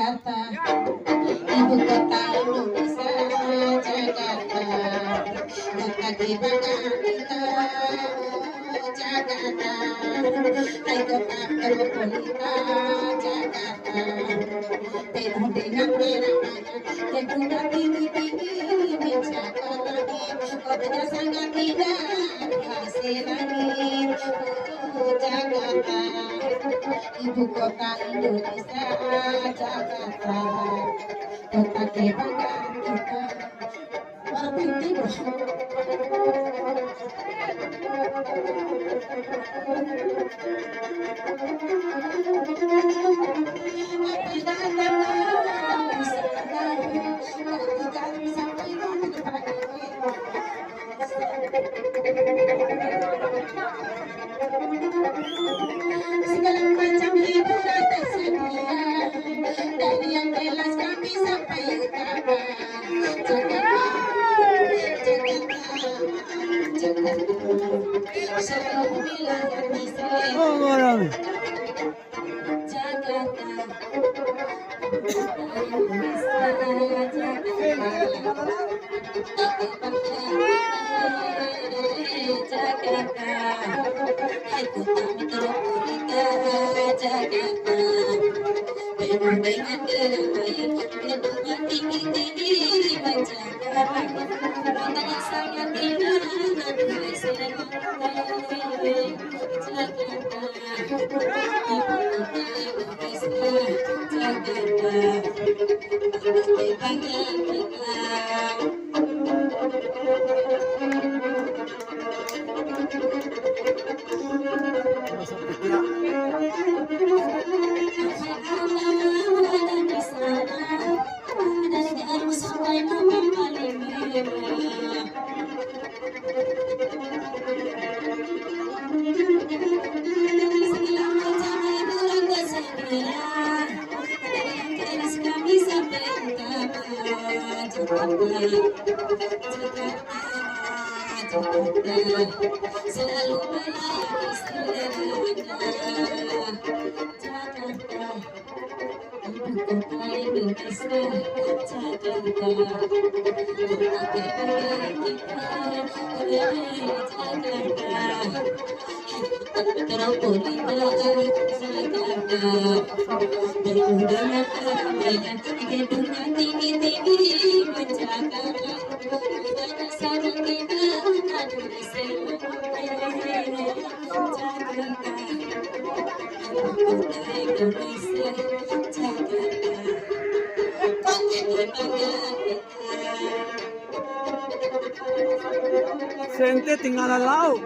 Jakarta, ibu kota Indonesia, Jakarta, kota kebanggaan kita, Jakarta, hai kota metropolitan Jakarta, penuh dengan merah-merah, gedung tinggi-tinggi, Jakarta ini kotanya sangat indah, hasil langit, Jakarta, ibu kota Indonesia, Jakarta, kota kebanggaan kita. Orang penting segala macam hiburan tersedia, dari yang jelas kami sampai utama. Jakarta, selalu bilang kami sayang Jakarta, Jakarta, hai kota metropolitan Jakarta, penuh dengan keramaian, gedung tinggi-tinggi Jakarta, kotanya sangat indah, Jakarta, ibu kota Indonesia, Jakarta, kebanggaan kita. Selalu melayani selera Jakarta, ibu kota Indonesia, Jakarta, kota kebanggaan kita, Jakarta, metropolitan Jakarta, penuh dengan keramaian, gedungnya tinggi-tinggi Jakarta, kotanya sangat indah, Indonesia, Jakarta, kota Indonesia, Jakarta, kota kebanggaan kita. Sente tinggal lalau.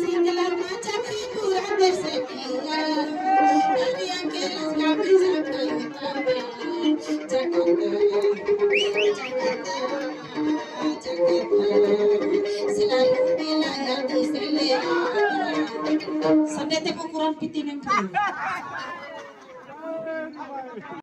Segala macam hiburan tersedia, dari yang jelas kami sampai utama. Jakarta, selalu melayani selera. Sampai tepuk kurang piti